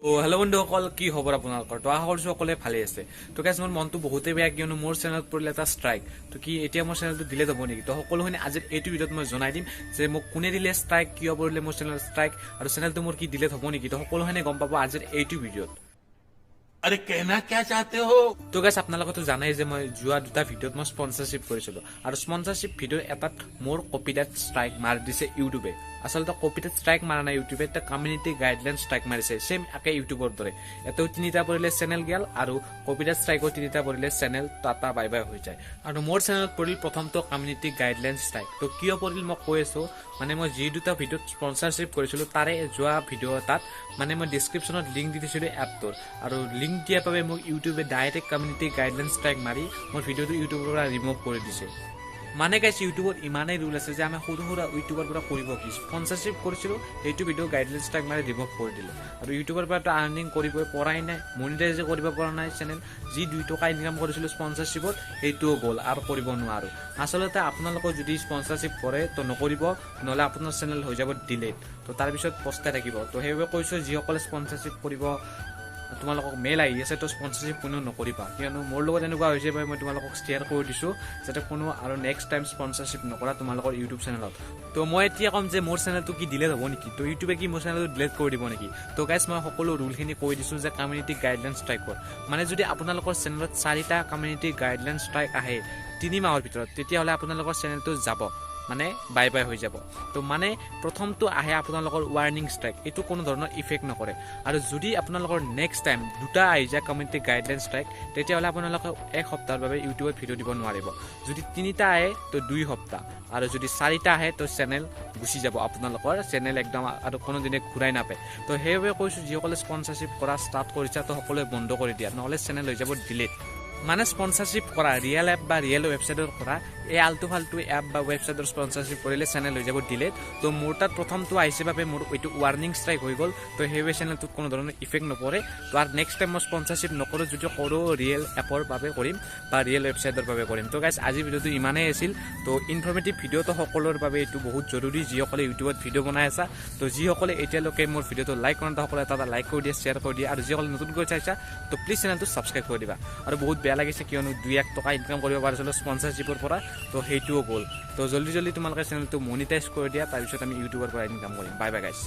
Hello' বন্ধুসকল, কি খবৰ আপোনালোকৰ? তো আশা কৰিছো সকলোৱে ভালে আছে। তো গাইজ মোৰ মনটো বহুতেই বেয়া, কিয়নো মোৰ চেনেলত পৰিলে এটা ষ্ট্ৰাইক। তো কি এতিয়া মোৰ চেনেলটো ডিলেট হ'ব নেকি? তো সকলোখিনি আজিৰ এইটো ভিডিঅ'ত মই জনাই দিম যে মোক কোনে দিলে ষ্ট্ৰাইক, কিয় পৰিলে মোৰ চেনেলত ষ্ট্ৰাইক, আৰু চেনেলটো মোৰ কি ডিলেট হ'ব নেকি। তো সকলোখিনি গম পাব আজিৰ এইটো ভিডিঅ'ত। अरे कहना क्या चाहते हो? তো গাইজ আপোনালোকেতো জানাই যে মই যোৱা দুটা ভিডিঅ'ত মই স্পনচাৰশ্বিপ কৰিছিলো, আৰু স্পনচাৰশ্বিপ ভিডিঅ' এটাত মোৰ কপিৰাইট ষ্ট্ৰাইক মাৰি দিছে ইউটিউবে। আচলতে কপিৰাইট ষ্ট্ৰাইক মাৰা নাই ইউটিউবে, এটা কমিউনিটি গাইডলাইন ষ্ট্ৰাইক মাৰিছে, সেম একে ইউটিউবৰ দৰে। এটাও তিনিটা পৰিলে চেনেল গেল, আৰু কপিৰাইট ষ্ট্ৰাইকৰ তিনিটা পৰিলে চেনেল টাটা বাই বাই হৈ যায়। আৰু মোৰ চেনেলত পৰিল প্ৰথমটো কমিউনিটি গাইডলাইন ষ্ট্ৰাইক। তো কিয় পৰিল মই কৈ আছো, মানে মই যি দুটা ভিডিঅ'ত স্পনচাৰশ্বিপ কৰিছিলো তাৰে যোৱা ভিডিঅ' এটাত মানে মই ডিছক্ৰিপশ্যনত লিংক দি দিছিলো এপটোৰ, আৰু লিংক দিয়াৰ বাবে মোক ইউটিউবে ডাইৰেক্ট কমিউনিটি গাইডলাইন ষ্ট্ৰাইক মাৰি মোৰ ভিডিঅ'টো ইউটিউবৰ পৰা ৰিমুভ কৰি দিছে। মানে গাইছ ইউটিউবত ইমানেই ৰুল আছে যে আমি সৰু সুৰা ইউটিউবৰ পৰা কৰিব কি স্পনচাৰশ্বিপ কৰিছিলো, সেইটো ভিডিঅ' গাইডলাইন ষ্ট্ৰাইক মাৰি ৰিমুভ কৰি দিলে। আৰু ইউটিউবৰ পৰা আৰ্নিং কৰিব পৰাই নাই, মনিটাইজ কৰিব পৰা নাই চেনেল। যি 2 টকা ইনকাম কৰিছিলো স্পনচাৰশ্বিপত, সেইটোও গ'ল আৰু কৰিব নোৱাৰো। আচলতে আপোনালোকৰ যদি স্পনচাৰশ্বিপ কৰে তো নকৰিব, নহ'লে আপোনাৰ চেনেল হৈ যাব ডিলেট। তো তাৰপিছত পস্তাই থাকিব। তো সেইবাবে কৈছো যিসকলে স্পনচাৰশ্বিপ কৰিব, তোমালোকক মেইল আহি আছে, তো স্পনচাৰশ্বিপ কোনেও নকৰিবা, কিয়নো মোৰ লগত এনেকুৱা হৈছে বাবে মই তোমালোকক শ্বেয়াৰ কৰি দিছোঁ যাতে কোনো আৰু নেক্সট টাইম স্পনচাৰশ্বিপ নকৰা তোমালোকৰ ইউটিউব চেনেলত। তো মই এতিয়া ক'ম যে মোৰ চেনেলটো কি ডিলেট হ'ব নেকি, তো ইউটিউবে কি মোৰ চেনেলটো ডিলেট কৰি দিব নেকি। তো গাইজ মই সকলো ৰুলখিনি কৈ দিছোঁ যে কমিউনিটি গাইডলাইন ষ্ট্ৰাইকৰ মানে যদি আপোনালোকৰ চেনেলত 4টা কমিউনিটি গাইডলাইন ষ্ট্ৰাইক আহে 3 মাহৰ ভিতৰত, তেতিয়াহ'লে আপোনালোকৰ চেনেলটো যাব, মানে বাই বাই হৈ যাব। তো মানে প্ৰথমটো আহে আপোনালোকৰ ৱাৰ্নিং ষ্ট্ৰাইক, এইটো কোনো ধৰণৰ ইফেক্ট নকৰে। আৰু যদি আপোনালোকৰ নেক্সট টাইম 2টা আহি যায় কমিউনিটি গাইডলাইন ষ্ট্ৰাইক, তেতিয়াহ'লে আপোনালোকে 1 সপ্তাহৰ বাবে ইউটিউবত ভিডিঅ' দিব নোৱাৰিব। যদি 3টা আহে তো 2 সপ্তাহ, আৰু যদি 4টা আহে তো চেনেল গুচি যাব, আপোনালোকৰ চেনেল একদম আৰু কোনোদিনে ঘূৰাই নাপায়। তো সেইবাবে কৈছোঁ যিসকলে স্পনচাৰশ্বিপ কৰা ষ্টাৰ্ট কৰিছে তো সকলোৱে বন্ধ কৰি দিয়া, নহ'লে চেনেল হৈ যাব ডিলেট। মানে স্পনচাৰশ্বিপ কৰা ৰিয়েল এপ বা ৰিয়েল ৱেবছাইটৰ কৰা এই আল্টু ফাল্টু এপ বা ৱেবছাইটৰ স্পনচাৰশ্বিপ কৰিলে চেনেল হৈ যাব ডিলেট। তো মোৰ তাত প্ৰথমটো আহিছে বাবে মোৰ এইটো ৱাৰ্নিং ষ্ট্ৰাইক হৈ গ'ল, তো সেইবাবে চেনেলটোত কোনো ধৰণৰ ইফেক্ট নপৰে। তো আৰু নেক্সট টাইম মই স্পনচাৰশ্বিপ নকৰোঁ, যদি কৰোঁ ৰিয়েল এপৰ বাবে কৰিম বা ৰিয়েল ৱেবছাইটৰ বাবে কৰিম। তো গাইজ আজিৰ ভিডিঅ'টো ইমানেই আছিল। তো ইনফৰ্মেটিভ ভিডিঅ'টো সকলোৰে বাবে এইটো বহুত জৰুৰী, যিসকলে ইউটিউবত ভিডিঅ' বনাই আছা। তো যিসকলে এতিয়ালৈকে মোৰ ভিডিঅ'টো লাইক কৰা সকলে এটা লাইক কৰি দিয়া, শ্বেয়াৰ কৰি দিয়া, আৰু যিসকলে নতুনকৈ চাইছা তো প্লিজ চেনেলটো ছাবস্ক্ৰাইব কৰি দিবা। আৰু বহুত বেয়া লাগিছে কিয়নো 2-1 টকা ইনকাম কৰিব পাৰিছিলোঁ স্পনচাৰশ্বিপৰ পৰা, তো সেইটোও গ'ল। তো জল্দি তোমালোকে চেনেলটো মনিটাইজ কৰি দিয়া, তাৰপিছত আমি ইউটিউবৰ পৰা ইনকাম কৰিম। বাই বাই গাইছ।